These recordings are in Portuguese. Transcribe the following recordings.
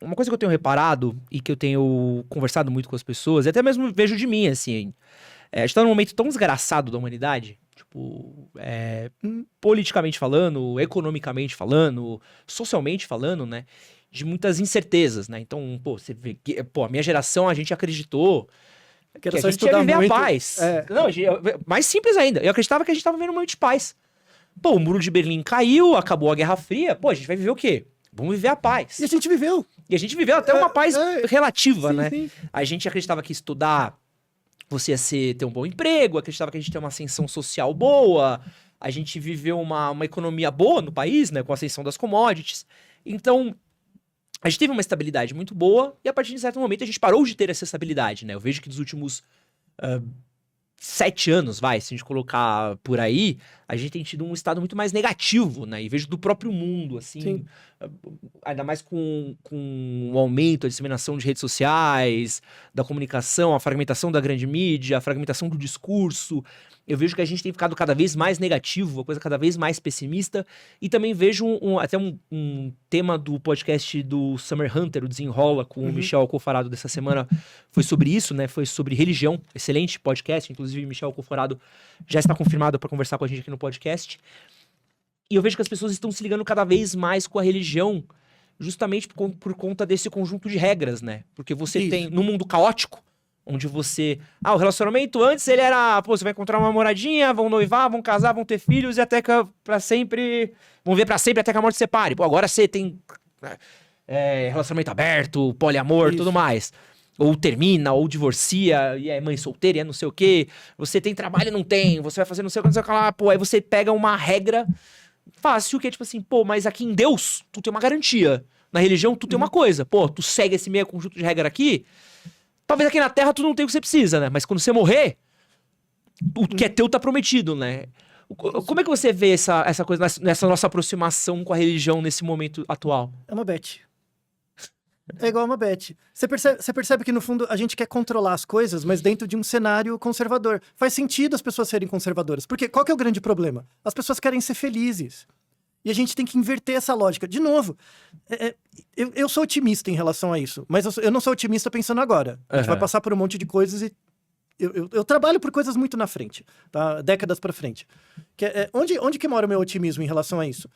uma coisa que eu tenho reparado e que eu tenho conversado muito com as pessoas, e até mesmo vejo de mim, assim, a gente tá num momento tão desgraçado da humanidade, tipo, politicamente falando, economicamente falando, socialmente falando, né? De muitas incertezas, né? Então, pô, você vê que, pô, a minha geração, a gente acreditou Que era que a só gente ia estudar viver muito. a paz. Não, mais simples ainda. Eu acreditava que a gente tava vivendo um momento de paz. Pô, o muro de Berlim caiu, acabou a Guerra Fria. Pô, a gente vai viver o quê? Vamos viver a paz. E a gente viveu. E a gente viveu até uma paz relativa, Sim, né? sim. A gente acreditava que estudar você ia ter um bom emprego, acreditava que a gente ia ter uma ascensão social boa, a gente viveu uma economia boa no país, né? Com a ascensão das commodities. Então, a gente teve uma estabilidade muito boa e a partir de certo momento a gente parou de ter essa estabilidade, né? Eu vejo que nos últimos 7 anos, se a gente colocar por aí, a gente tem tido um estado muito mais negativo, né? E vejo do próprio mundo, assim, Sim. ainda mais com o aumento, a disseminação de redes sociais, da comunicação, a fragmentação da grande mídia, a fragmentação do discurso. Eu vejo que a gente tem ficado cada vez mais negativo, uma coisa cada vez mais pessimista. E também vejo até um tema do podcast do Summer Hunter, o Desenrola, com o Michel Alcoforado dessa semana, foi sobre isso, né? Foi sobre religião. Excelente podcast. Inclusive, Michel Alcoforado já está confirmado para conversar com a gente aqui no podcast. E eu vejo que as pessoas estão se ligando cada vez mais com a religião, justamente por conta desse conjunto de regras, né? Porque você tem, no mundo caótico, onde você... o relacionamento antes ele era... Pô, você vai encontrar uma namoradinha, vão noivar, vão casar, vão ter filhos e até que pra sempre... Vão ver pra sempre até que a morte separe. Pô, agora você tem relacionamento aberto, poliamor, tudo mais. Ou termina, ou divorcia, e é mãe solteira, e é não sei o quê. Você tem trabalho e não tem, você vai fazer não sei o que, não sei o que lá. Pô, aí você pega uma regra fácil, que é tipo assim, pô, mas aqui em Deus, tu tem uma garantia. Na religião, tu tem uma coisa. Pô, tu segue esse meio conjunto de regra aqui... Talvez aqui na Terra tu não tenha o que você precisa, né? Mas quando você morrer, o que é teu tá prometido, né? Como é que você vê essa coisa, nessa nossa aproximação com a religião nesse momento atual? É uma bet. É igual uma bet. Você percebe que, no fundo, a gente quer controlar as coisas, mas dentro de um cenário conservador. Faz sentido as pessoas serem conservadoras. Porque qual que é o grande problema? As pessoas querem ser felizes. E a gente tem que inverter essa lógica. De novo, eu sou otimista em relação a isso. Mas eu não sou otimista pensando agora. A gente vai passar por um monte de coisas e... Eu trabalho por coisas muito na frente. Tá? Décadas pra frente. Onde que mora o meu otimismo em relação a isso?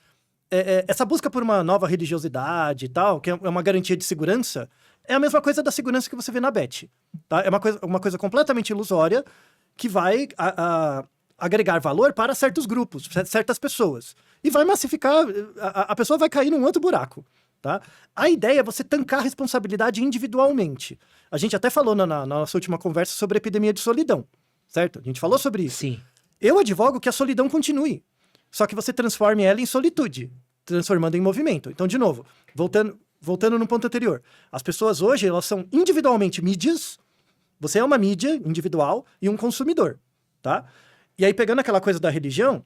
Essa busca por uma nova religiosidade e tal, que é uma garantia de segurança, é a mesma coisa da segurança que você vê na Bet. Tá? É uma coisa completamente ilusória que vai agregar valor para certos grupos, certas pessoas. E vai massificar, a pessoa vai cair num outro buraco, tá? A ideia é você tancar a responsabilidade individualmente. A gente até falou na nossa última conversa sobre a epidemia de solidão, certo? A gente falou sobre isso. Sim. Eu advogo que a solidão continue, só que você transforme ela em solitude, transformando em movimento. Então, de novo, voltando no ponto anterior. As pessoas hoje, elas são individualmente mídias, você é uma mídia individual e um consumidor, tá? E aí, pegando aquela coisa da religião,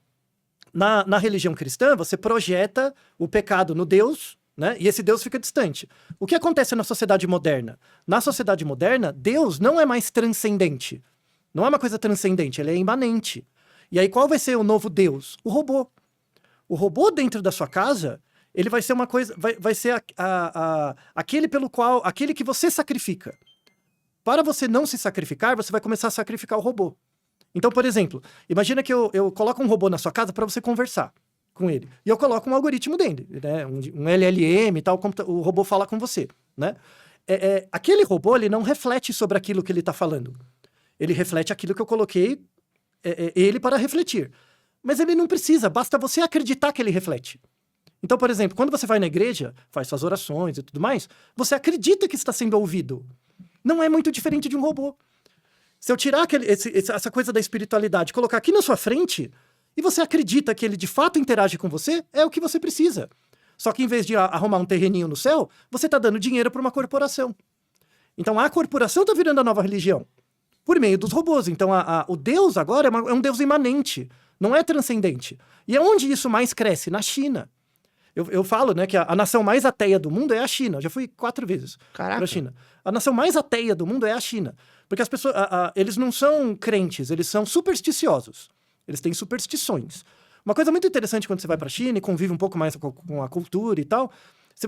na religião cristã, você projeta o pecado no Deus, né? E esse Deus fica distante. O que acontece na sociedade moderna? Na sociedade moderna, Deus não é mais transcendente. Não é uma coisa transcendente, ele é imanente. E aí, qual vai ser o novo Deus? O robô. O robô dentro da sua casa, ele vai ser uma coisa... Vai ser aquele que você sacrifica. Para você não se sacrificar, você vai começar a sacrificar o robô. Então, por exemplo, imagina que eu coloco um robô na sua casa para você conversar com ele. E eu coloco um algoritmo dentro, né? Um LLM e tal, o robô fala com você, né? Aquele robô, ele não reflete sobre aquilo que ele está falando. Ele reflete aquilo que eu coloquei ele para refletir. Mas ele não precisa, basta você acreditar que ele reflete. Então, por exemplo, quando você vai na igreja, faz suas orações e tudo mais, você acredita que está sendo ouvido. Não é muito diferente de um robô. Se eu tirar essa coisa da espiritualidade, colocar aqui na sua frente, e você acredita que ele de fato interage com você, é o que você precisa. Só que em vez de arrumar um terreninho no céu, você está dando dinheiro para uma corporação. Então a corporação está virando a nova religião, por meio dos robôs. Então o Deus agora é um Deus imanente, não é transcendente. E aonde isso mais cresce? Na China. Eu falo, né, que a nação mais ateia do mundo é a China. Eu já fui 4 vezes para a China. A nação mais ateia do mundo é a China. Porque as pessoas, eles não são crentes, eles são supersticiosos. Eles têm superstições. Uma coisa muito interessante quando você vai para a China e convive um pouco mais com a cultura e tal,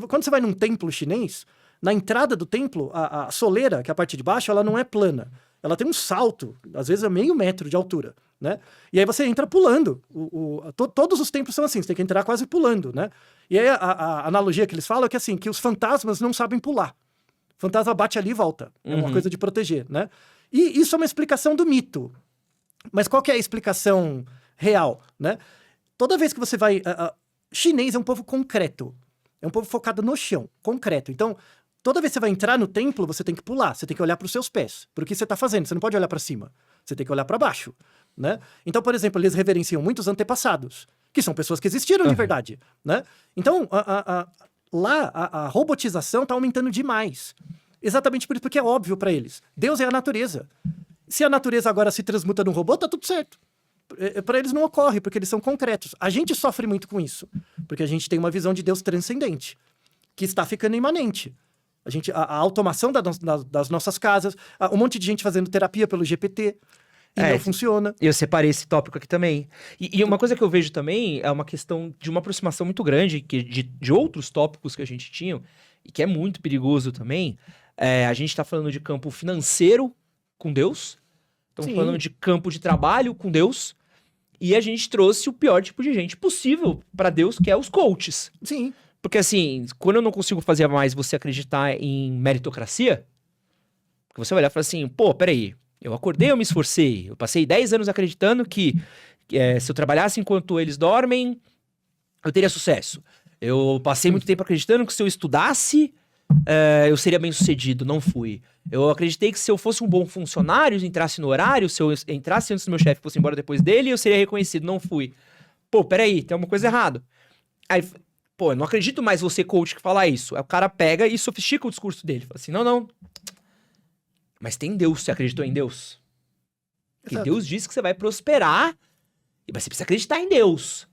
quando você vai num templo chinês, Na entrada do templo, a soleira, que é a parte de baixo, ela não é plana. Ela tem um salto, às vezes é meio metro de altura, né? E aí você entra pulando. Todos os templos são assim, você tem que entrar quase pulando, né? E aí a analogia que eles falam é que assim, que os fantasmas não sabem pular. O fantasma bate ali e volta. É uma coisa de proteger, né? E isso é uma explicação do mito. Mas qual que é a explicação real, né? Toda vez que você vai... chinês é um povo concreto. É um povo focado no chão, concreto. Então, toda vez que você vai entrar no templo, você tem que pular. Você tem que olhar para os seus pés. Para o que você está fazendo. Você não pode olhar para cima. Você tem que olhar para baixo, né? Então, por exemplo, eles reverenciam muitos antepassados, que são pessoas que existiram de verdade, né? Então, lá, a robotização está aumentando demais. Exatamente por isso, porque é óbvio para eles. Deus é a natureza. Se a natureza agora se transmuta num robô, tá tudo certo. Para eles não ocorre, porque eles são concretos. A gente sofre muito com isso, porque a gente tem uma visão de Deus transcendente, que está ficando imanente. A automação das nossas casas, um monte de gente fazendo terapia pelo GPT, e não funciona. Eu separei esse tópico aqui também. E uma coisa que eu vejo também é uma questão de uma aproximação muito grande de outros tópicos que a gente tinha, e que é muito perigoso também. A gente está falando de campo financeiro com Deus, estamos falando de campo de trabalho com Deus, e a gente trouxe o pior tipo de gente possível para Deus, que é os coaches. Sim. Porque assim, quando eu não consigo fazer mais você acreditar em meritocracia, você vai olhar e falar assim, pô, peraí, eu acordei, eu me esforcei, eu passei 10 anos acreditando que se eu trabalhasse enquanto eles dormem, eu teria sucesso. Eu passei muito tempo acreditando que se eu estudasse, eu seria bem sucedido, não fui. Eu acreditei que se eu fosse um bom funcionário, entrasse no horário, se eu entrasse antes do meu chefe e fosse embora depois dele, eu seria reconhecido, não fui. Pô, peraí, tem alguma coisa errada. Aí, pô, eu não acredito mais você, coach, que fala isso. Aí o cara pega e sofistica o discurso dele. Fala assim, não. Mas tem Deus, você acreditou em Deus? Porque Deus disse que você vai prosperar, mas você precisa acreditar em Deus.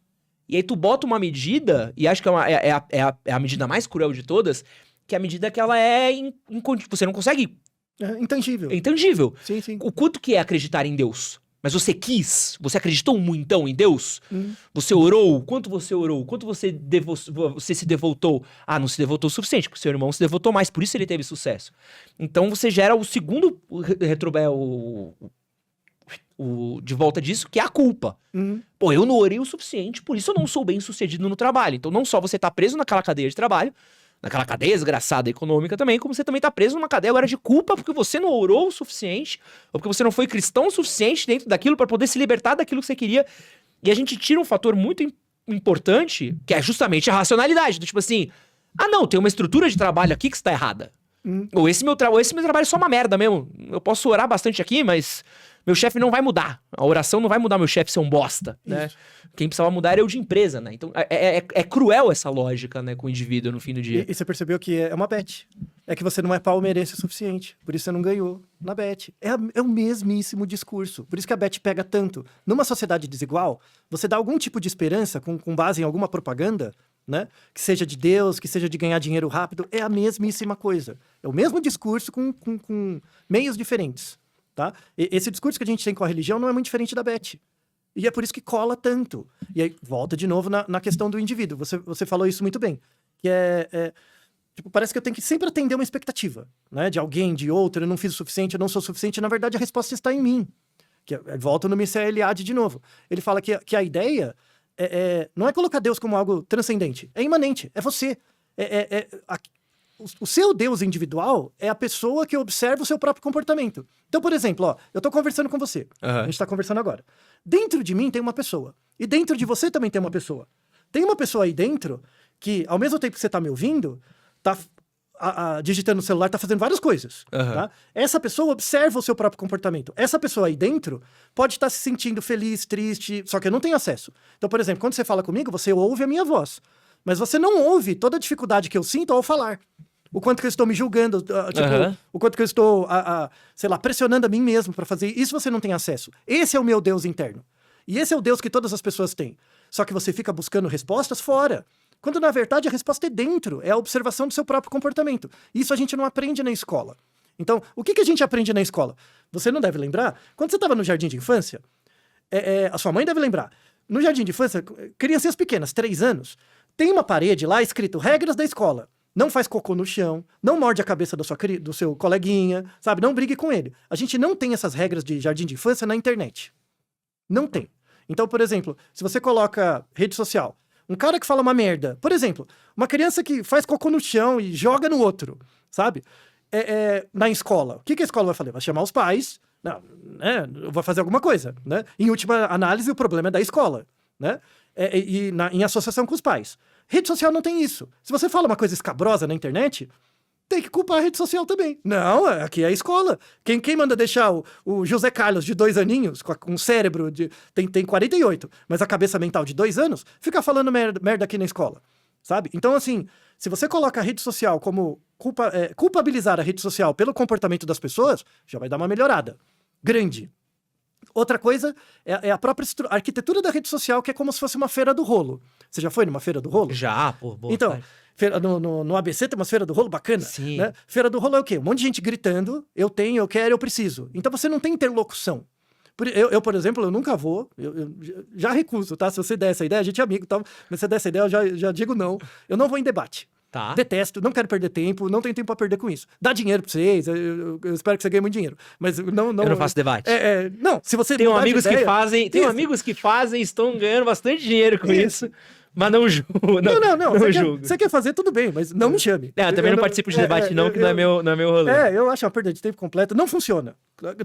E aí tu bota uma medida, e acho que é a medida mais cruel de todas, que é a medida que ela você não consegue... É intangível. É intangível. Sim. O quanto que é acreditar em Deus? Mas você quis? Você acreditou muitão em Deus? Você orou? Quanto você orou? Quanto você se devotou? Ah, não se devotou o suficiente, porque o seu irmão se devotou mais, por isso ele teve sucesso. Então você gera o segundo de volta disso, que é a culpa. Pô, eu não orei o suficiente, por isso eu não sou bem sucedido no trabalho. Então não só você tá preso naquela cadeia de trabalho, naquela cadeia desgraçada econômica também, como você também tá preso numa cadeia agora de culpa porque você não orou o suficiente, ou porque você não foi cristão o suficiente dentro daquilo para poder se libertar daquilo que você queria. E a gente tira um fator muito importante, que é justamente a racionalidade. Do tipo assim, não, tem uma estrutura de trabalho aqui que está errada. Ou esse meu trabalho é só uma merda mesmo. Eu posso orar bastante aqui, mas meu chefe não vai mudar. A oração não vai mudar meu chefe ser um bosta, né? Quem precisava mudar era eu de empresa, né? Então é cruel essa lógica, né, com o indivíduo no fim do dia. E você percebeu que é uma bet. É que você não é palmeirense o suficiente. Por isso você não ganhou na bet. É o mesmíssimo discurso. Por isso que a bet pega tanto. Numa sociedade desigual, você dá algum tipo de esperança com base em alguma propaganda, né? Que seja de Deus, que seja de ganhar dinheiro rápido. É a mesmíssima coisa. É o mesmo discurso com meios diferentes. Tá? Esse discurso que a gente tem com a religião não é muito diferente da bet. E é por isso que cola tanto. E aí, volta de novo na questão do indivíduo. Você falou isso muito bem. Que tipo, parece que eu tenho que sempre atender uma expectativa, né? De alguém, de outro, eu não fiz o suficiente, eu não sou o suficiente. Na verdade, a resposta está em mim. Volta no Mircea Eliade de novo. Ele fala que a ideia não é colocar Deus como algo transcendente. É imanente, é você. O seu Deus individual é a pessoa que observa o seu próprio comportamento. Então, por exemplo, eu tô conversando com você. A gente tá conversando agora. Dentro de mim tem uma pessoa. E dentro de você também tem uma pessoa. Tem uma pessoa aí dentro que, ao mesmo tempo que você tá me ouvindo, tá digitando no celular, tá fazendo várias coisas. Tá? Essa pessoa observa o seu próprio comportamento. Essa pessoa aí dentro pode estar se sentindo feliz, triste, só que eu não tenho acesso. Então, por exemplo, quando você fala comigo, você ouve a minha voz. Mas você não ouve toda a dificuldade que eu sinto ao falar. O quanto que eu estou me julgando, o quanto que eu estou, sei lá, pressionando a mim mesmo para fazer. Isso você não tem acesso. Esse é o meu Deus interno. E esse é o Deus que todas as pessoas têm. Só que você fica buscando respostas fora. Quando, na verdade, a resposta é dentro. É a observação do seu próprio comportamento. Isso a gente não aprende na escola. Então, o que a gente aprende na escola? Você não deve lembrar? Quando você estava no jardim de infância, a sua mãe deve lembrar. No jardim de infância, criancinhas pequenas, 3 anos, tem uma parede lá escrito regras da escola. não faz cocô no chão, não morde a cabeça do seu coleguinha, sabe? Não brigue com ele. A gente não tem essas regras de jardim de infância na internet. Não tem. Então, por exemplo, se você coloca rede social, um cara que fala uma merda, por exemplo, uma criança que faz cocô no chão e joga no outro, sabe? Na escola. O que a escola vai fazer? Vai chamar os pais, não, né? Vai fazer alguma coisa, né? Em última análise, o problema é da escola, né? Em associação com os pais. Rede social não tem isso. Se você fala uma coisa escabrosa na internet, tem que culpar a rede social também. Não, aqui é a escola. Quem manda deixar o José Carlos, de 2 aninhos, com um cérebro tem 48, mas a cabeça mental de 2 anos, fica falando merda aqui na escola, sabe? Então, assim, se você coloca a rede social como culpabilizar a rede social pelo comportamento das pessoas, já vai dar uma melhorada grande. Outra coisa é a própria arquitetura da rede social, que é como se fosse uma feira do rolo. Você já foi numa feira do rolo? Já, pô, boa. Então, no ABC tem uma feira do rolo bacana. Sim. Né? Feira do rolo é o quê? Um monte de gente gritando, eu tenho, eu quero, eu preciso. Então você não tem interlocução. Eu, por exemplo, eu nunca vou, eu já recuso, tá? Se você der essa ideia, a gente é amigo, tá? Mas se você der essa ideia, eu já digo não. Eu não vou em debate. Tá. Detesto, não quero perder tempo, não tenho tempo pra perder com isso. Dá dinheiro pra vocês, eu espero que você ganhe muito dinheiro. Mas não... Eu não faço debate. Não, se você... Tenho mudar de amigos ideia, que fazem, estão ganhando bastante dinheiro com isso, mas não julgo. Não julgo. Você quer fazer, tudo bem, mas não me chame. Eu também não participo de debate não, que não é meu rolê. Eu acho uma perda de tempo completa. Não funciona.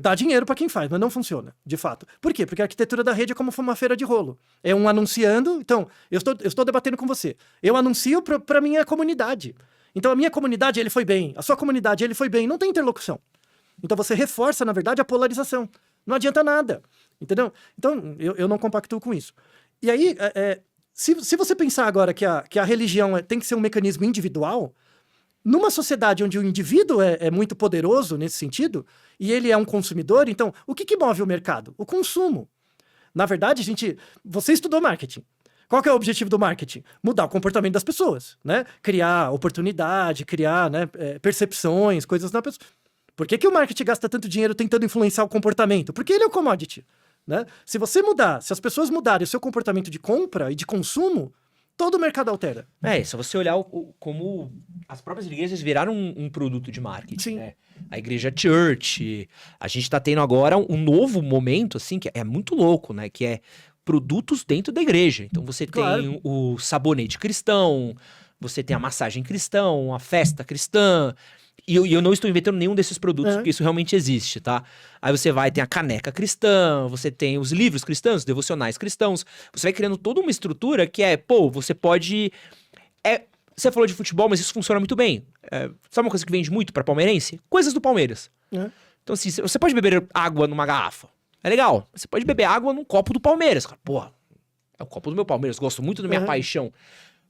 Dá dinheiro pra quem faz, mas não funciona, de fato. Por quê? Porque a arquitetura da rede é como uma feira de rolo. É um anunciando... Então, eu estou debatendo com você. Eu anuncio pra minha comunidade. Então, a minha comunidade, ele foi bem. A sua comunidade, ele foi bem. Não tem interlocução. Então, você reforça, na verdade, a polarização. Não adianta nada. Entendeu? Então, eu não compactuo com isso. E aí, se você pensar agora que a religião tem que ser um mecanismo individual, numa sociedade onde o indivíduo é muito poderoso nesse sentido, e ele é um consumidor, então, o que move o mercado? O consumo. Na verdade, você estudou marketing. Qual que é o objetivo do marketing? Mudar o comportamento das pessoas, né? Criar oportunidade, criar, né, percepções, coisas na pessoa. Por que o marketing gasta tanto dinheiro tentando influenciar o comportamento? Porque ele é o commodity, né? Se as pessoas mudarem o seu comportamento de compra e de consumo, todo o mercado altera. Se você olhar como as próprias igrejas viraram um produto de marketing. Sim. Né? A igreja Church, a gente tá tendo agora um novo momento, assim, que é muito louco, né? Que é produtos dentro da igreja. Então você tem o sabonete cristão, você tem a massagem cristã, a festa cristã. E eu não estou inventando nenhum desses produtos, porque isso realmente existe, tá? Aí você tem a caneca cristã, você tem os livros cristãos, os devocionais cristãos. Você vai criando toda uma estrutura que você pode... Você falou de futebol, mas isso funciona muito bem. Sabe uma coisa que vende muito pra palmeirense? Coisas do Palmeiras. Então, assim, você pode beber água numa garrafa. É legal. Você pode beber água num copo do Palmeiras. Porra, é o copo do meu Palmeiras. Gosto muito da minha paixão.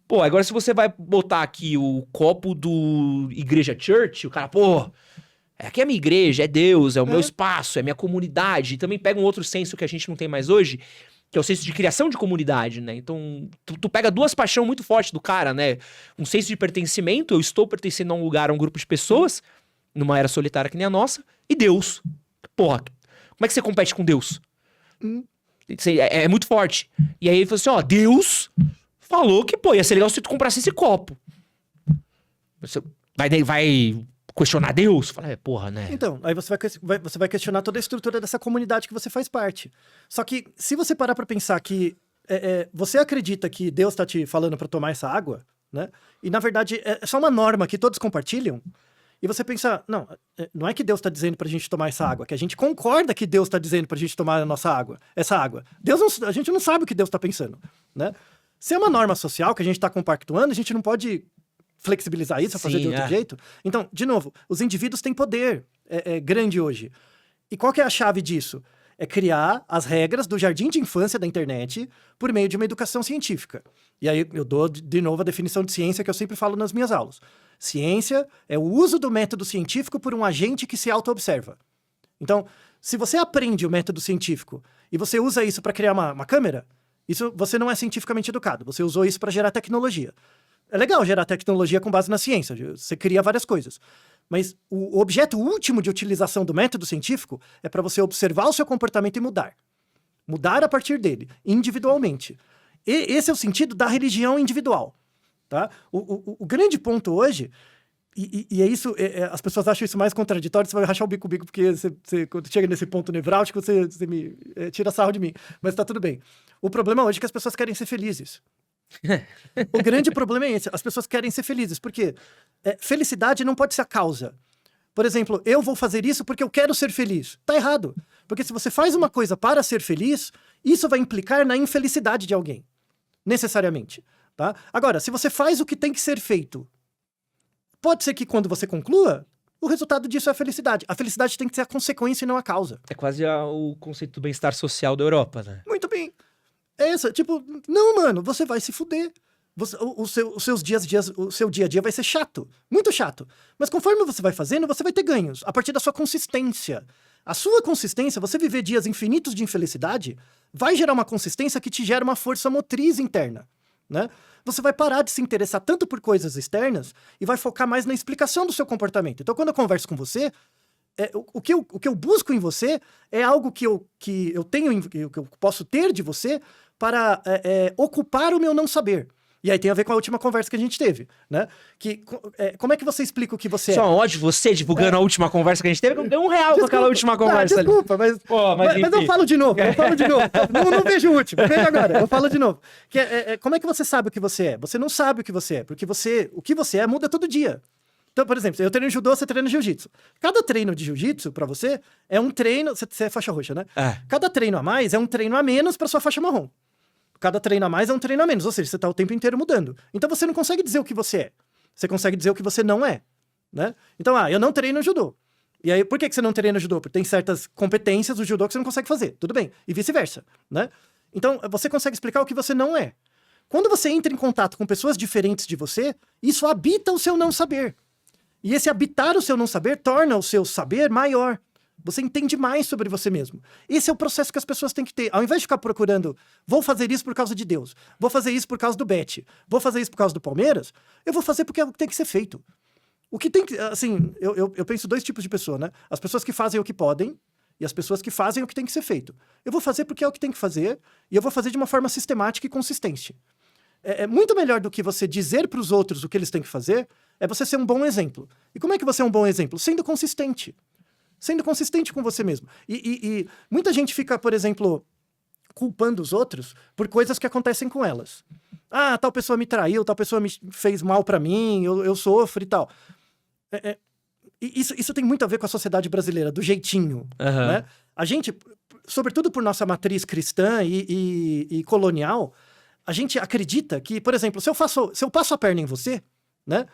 Pô, agora se você vai botar aqui o copo do Igreja Church, o cara, aqui é a minha igreja, é Deus, é o meu espaço, é a minha comunidade. E também pega um outro senso que a gente não tem mais hoje, que é o senso de criação de comunidade, né? Então, tu pega duas paixões muito fortes do cara, né? Um senso de pertencimento, eu estou pertencendo a um lugar, a um grupo de pessoas, numa era solitária que nem a nossa, e Deus. Porra, como é que você compete com Deus? É muito forte. E aí ele falou assim, Deus falou que, ia ser legal se tu comprasse esse copo. Você vai questionar Deus? Fala, porra, né? Então, aí você vai questionar toda a estrutura dessa comunidade que você faz parte. Só que, se você parar pra pensar que você acredita que Deus tá te falando pra tomar essa água, né? E, na verdade, é só uma norma que todos compartilham. E você pensa, não é que Deus tá dizendo pra gente tomar essa água, que a gente concorda que Deus tá dizendo pra gente tomar essa água. A gente não sabe o que Deus tá pensando, né? Se é uma norma social que a gente tá compactuando, a gente não pode flexibilizar isso, fazer de outro jeito. Então, de novo, os indivíduos têm poder grande hoje. E qual que é a chave disso? É criar as regras do jardim de infância da internet por meio de uma educação científica. E aí eu dou, de novo, a definição de ciência que eu sempre falo nas minhas aulas. Ciência é o uso do método científico por um agente que se auto-observa. Então, se você aprende o método científico e você usa isso para criar uma câmera, você não é cientificamente educado. Você usou isso para gerar tecnologia. É legal gerar tecnologia com base na ciência. Você cria várias coisas. Mas o objeto último de utilização do método científico é para você observar o seu comportamento e mudar. Mudar a partir dele, individualmente. Esse é o sentido da religião individual. tá? O grande ponto hoje, e é isso, as pessoas acham isso mais contraditório, você vai rachar o bico porque quando chega nesse ponto nevráltico, você me tira sarro de mim. Mas tá tudo bem. O problema hoje é que as pessoas querem ser felizes. O grande problema é esse, as pessoas querem ser felizes, porque felicidade não pode ser a causa. Por exemplo, eu vou fazer isso porque eu quero ser feliz. Tá errado. Porque se você faz uma coisa para ser feliz, isso vai implicar na infelicidade de alguém. Necessariamente. Tá? Agora, se você faz o que tem que ser feito, pode ser que quando você conclua, o resultado disso é a felicidade. A felicidade tem que ser a consequência e não a causa. É quase o conceito do bem-estar social da Europa, né? Muito bem. Tipo, não, mano, você vai se fuder. O seu dia a dia vai ser chato, muito chato. Mas conforme você vai fazendo, você vai ter ganhos, a partir da sua consistência. A sua consistência, você viver dias infinitos de infelicidade, vai gerar uma consistência que te gera uma força motriz interna, né? Você vai parar de se interessar tanto por coisas externas e vai focar mais na explicação do seu comportamento. Então, quando eu converso com você, o que eu busco em você é algo que eu tenho, que eu posso ter de você para ocupar o meu não saber. E aí tem a ver com a última conversa que a gente teve, né? Como é que você explica o que você Só ódio você divulgando a última conversa que a gente teve, não deu R$1 com aquela última conversa ali. Desculpa, mas eu falo de novo, não vejo o último, veja agora, eu falo de novo. Como é que você sabe o que você é? Você não sabe o que você é, porque o que você é muda todo dia. Então, por exemplo, eu treino judô, você treina jiu-jitsu. Cada treino de jiu-jitsu, pra você, é um treino... Você é faixa roxa, né? Cada treino a mais é um treino a menos pra sua faixa marrom. Cada treino a mais é um treino a menos, ou seja, você tá o tempo inteiro mudando. Então você não consegue dizer o que você é. Você consegue dizer o que você não é, né? Então, eu não treino judô. E aí, por que você não treina judô? Porque tem certas competências do judô que você não consegue fazer. Tudo bem. E vice-versa, né? Então, você consegue explicar o que você não é. Quando você entra em contato com pessoas diferentes de você, isso habita o seu não saber. E esse habitar o seu não saber torna o seu saber maior. Você entende mais sobre você mesmo. Esse é o processo que as pessoas têm que ter. Ao invés de ficar procurando, vou fazer isso por causa de Deus, vou fazer isso por causa do Bet, vou fazer isso por causa do Palmeiras, eu vou fazer porque é o que tem que ser feito. O que tem que... Assim, eu penso dois tipos de pessoa, né? As pessoas que fazem o que podem e as pessoas que fazem o que tem que ser feito. Eu vou fazer porque é o que tem que fazer e eu vou fazer de uma forma sistemática e consistente. É muito melhor do que você dizer para os outros o que eles têm que fazer, é você ser um bom exemplo. E como é que você é um bom exemplo? Sendo consistente. Sendo consistente com você mesmo. E muita gente fica, por exemplo, culpando os outros por coisas que acontecem com elas. Tal pessoa me traiu, tal pessoa me fez mal pra mim, eu sofro e tal. Isso tem muito a ver com a sociedade brasileira, do jeitinho. Né? A gente, sobretudo por nossa matriz cristã e colonial, a gente acredita que, por exemplo, se eu passo a perna em você, né?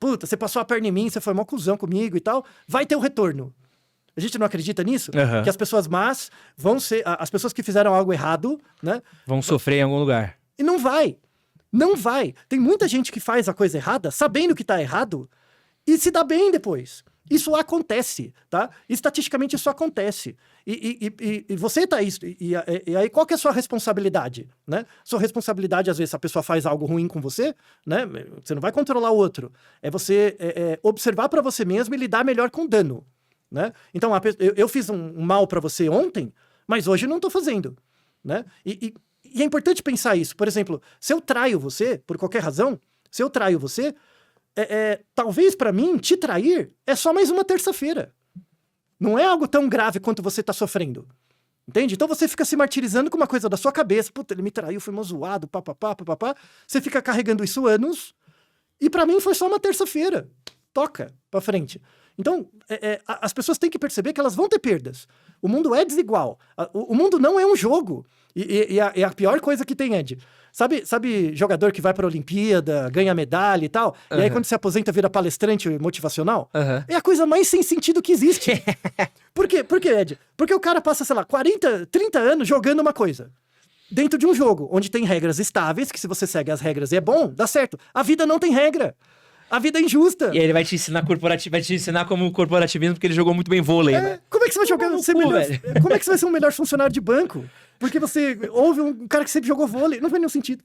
Puta, você passou a perna em mim, você foi mó cuzão comigo e tal, vai ter o retorno. A gente não acredita nisso? Que as pessoas más vão ser... As pessoas que fizeram algo errado, né? Vão sofrer em algum lugar. E não vai. Não vai. Tem muita gente que faz a coisa errada, sabendo que tá errado, e se dá bem depois. Isso acontece, tá? Estatisticamente isso acontece. E você tá isso. E aí qual que é a sua responsabilidade, né? Sua responsabilidade, às vezes, a pessoa faz algo ruim com você, né? Você não vai controlar o outro. É você observar pra você mesmo e lidar melhor com o dano. Né? Então, eu fiz um mal pra você ontem, mas hoje eu não tô fazendo, né? E é importante pensar isso. Por exemplo, se eu traio você, por qualquer razão, se eu traio você, talvez pra mim, te trair é só mais uma terça-feira. Não é algo tão grave quanto você tá sofrendo. Entende? Então você fica se martirizando com uma coisa da sua cabeça. Puta, ele me traiu, foi mó zoado, papapá. Você fica carregando isso anos, e pra mim foi só uma terça-feira. Toca pra frente. Então, as pessoas têm que perceber que elas vão ter perdas. O mundo é desigual. O mundo não é um jogo. E a pior coisa que tem, Ed. Sabe jogador que vai pra Olimpíada, ganha medalha e tal? E aí quando se aposenta vira palestrante motivacional? É a coisa mais sem sentido que existe. Por quê? Por quê, Ed? Porque o cara passa, sei lá, 40, 30 anos jogando uma coisa. Dentro de um jogo, onde tem regras estáveis, que se você segue as regras e é bom, dá certo. A vida não tem regra. A vida é injusta. E aí ele vai te ensinar como corporativismo, porque ele jogou muito bem vôlei, né? Como é que você vai jogar? Como é que você vai ser um melhor funcionário de banco? Porque você ouve um cara que sempre jogou vôlei. Não faz nenhum sentido.